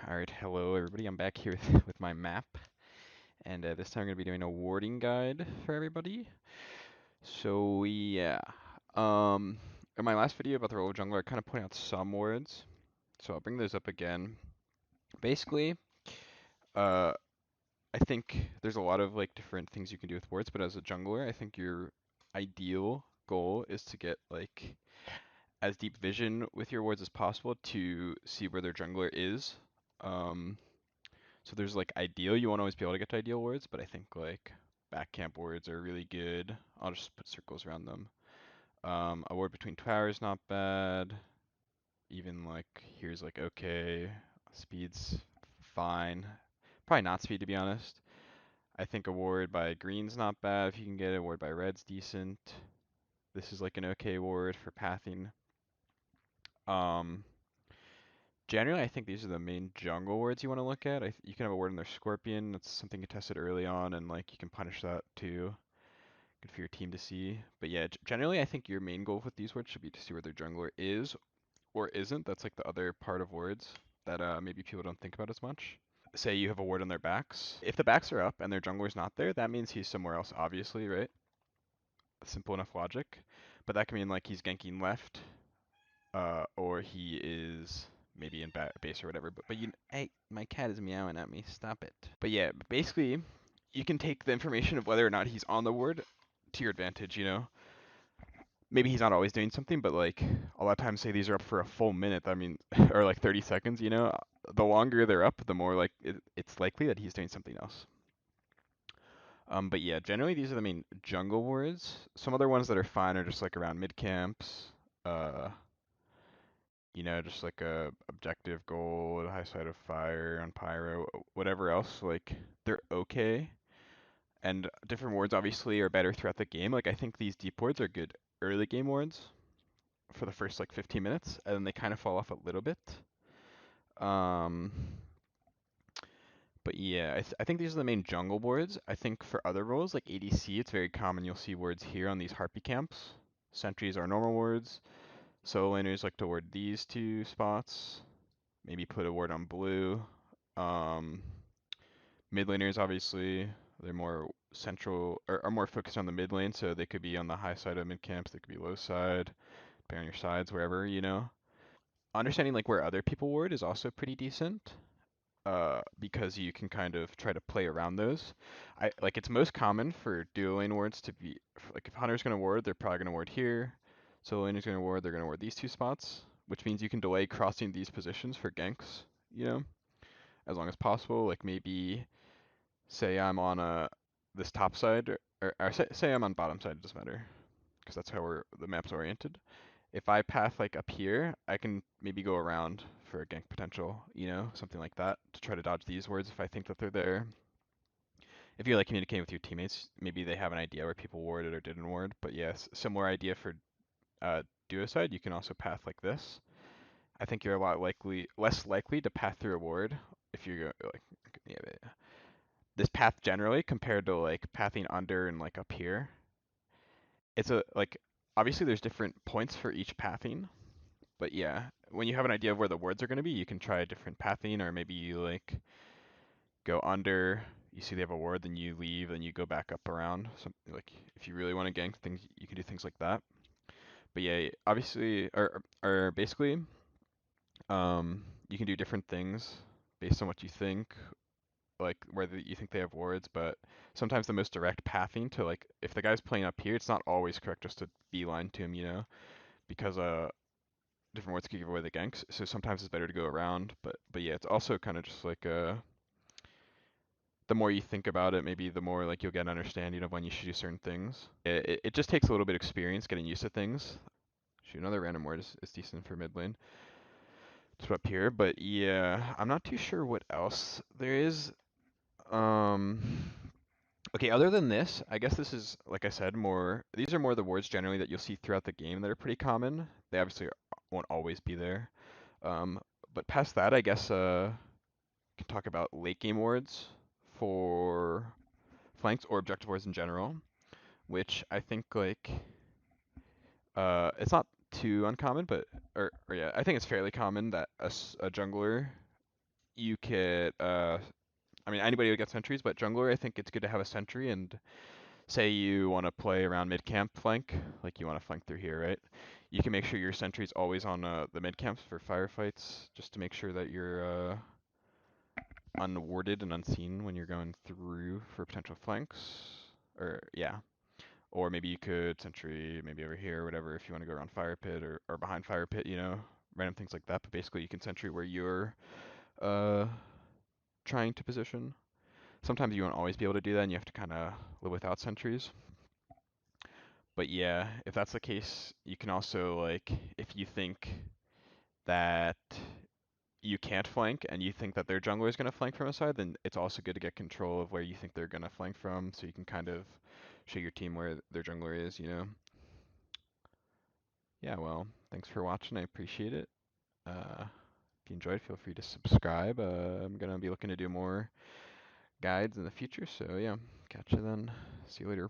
Alright, hello everybody. I'm back here with my map, and this time I'm going to be doing a warding guide for everybody. So yeah, um, in my last video about the role of jungler, I kind of pointed out some wards, so I'll bring those up again. Basically, uh, I think there's a lot of like different things you can do with wards, but as a jungler, I think your ideal goal is to get like as deep vision with your wards as possible to see where their jungler is. Um, So there's like ideal, you won't always be able to get to ideal words, but I think like back camp words are really good. I'll just put circles around them. A word between towers not bad. Even like here's like okay. Speed's fine. Probably not speed to be honest. I think a ward by green's not bad if you can get it. A ward by red's decent. This is like an okay ward for pathing. Um, Generally, I think these are the main jungle words you want to look at. You can have a word in there, Scorpion. That's something you tested early on, and like you can punish that too. Good for your team to see. But yeah, generally, I think your main goal with these words should be to see where their jungler is or isn't. That's like the other part of words that maybe people don't think about as much. Say you have a word on their backs. If the backs are up and their jungler's not there, that means he's somewhere else, obviously, right? Simple enough logic. But that can mean like he's ganking left, or he is maybe in base or whatever. But hey, my cat is meowing at me. Stop it. But yeah, basically, you can take the information of whether or not he's on the ward to your advantage. You know, maybe he's not always doing something, but like a lot of times, say these are up for a full minute. I mean, or like 30 seconds. You know, the longer they're up, the more like it's likely that he's doing something else. But yeah, generally these are the main jungle wards. Some other ones that are fine are just like around mid camps. Uh, just like a objective goal, high side of fire on pyro, whatever else, like they're okay. And different wards obviously are better throughout the game. Like I think these deep wards are good early game wards for the first like 15 minutes, and then they kind of fall off a little bit. Um, but yeah, I think these are the main jungle wards. I think for other roles like ADC, it's very common you'll see wards here on these harpy camps. Sentries are normal wards. Solo laners like to ward these two spots. Maybe put a ward on blue. Um, Mid laners, obviously, they're more central or are more focused on the mid lane, so they could be on the high side of mid camps, they could be low side, depending on your sides, wherever, you know. Understanding like where other people ward is also pretty decent, because you can kind of try to play around those. Like it's most common for dual lane wards to be like if Hunter's gonna ward, they're probably gonna ward here. Solo laner's gonna ward, they're gonna ward these two spots, which means you can delay crossing these positions for ganks, you know, as long as possible. Like maybe say I'm on this top side, or say I'm on bottom side, it doesn't matter, because that's how the map's oriented. If I path like up here, I can maybe go around for a gank potential, you know, something like that, to try to dodge these wards if I think that they're there. If you're like communicating with your teammates, maybe they have an idea where people warded or didn't ward. But yes, similar idea for duo side. You can also path like this. I think you're a lot less likely to path through a ward if you go like yeah, this path generally compared to like pathing under and like up here. It's a like obviously there's different points for each pathing, but yeah, when you have an idea of where the words are going to be, you can try a different pathing, or maybe you like go under. You see they have a word, then you leave, then you go back up around. Something like if you really want to gank things, you can do things like that. But yeah, obviously, or basically, you can do different things based on what you think, like whether you think they have wards, but sometimes the most direct pathing to like if the guy's playing up here, it's not always correct just to beeline to him, you know, because different wards can give away the ganks. So sometimes it's better to go around, but yeah, it's also kind of just like the more you think about it, maybe the more like you'll get an understanding of when you should do certain things. It just takes a little bit of experience getting used to things. Shoot, another random word is decent for mid lane. Just up here, but yeah, I'm not too sure what else there is. Um, Okay, other than this, I guess this is, like I said, these are more the words generally that you'll see throughout the game that are pretty common. They obviously won't always be there. Um, but past that, I guess, can talk about late game words for flanks or objective words in general, which I think, like, it's not too uncommon, but, or yeah, I think it's fairly common that a jungler, you could, I mean, anybody would get sentries, but jungler, I think it's good to have a sentry. And say you want to play around mid camp flank, like you want to flank through here, right? You can make sure your sentry's always on the mid camps for firefights, just to make sure that you're unwarded and unseen when you're going through for potential flanks. Or yeah, or maybe you could sentry maybe over here or whatever if you want to go around fire pit or behind fire pit, you know, random things like that. But basically, you can sentry where you're uh trying to position. Sometimes you won't always be able to do that, and you have to kind of live without sentries. But yeah, if that's the case, you can also like if you think that you can't flank and you think that their jungler is going to flank from a side, then it's also good to get control of where you think they're going to flank from, so you can kind of show your team where their jungler is, you know. Yeah, well, thanks for watching. I appreciate it. If you enjoyed, feel free to subscribe. I'm gonna be looking to do more guides in the future, so yeah, catch you then. See you later.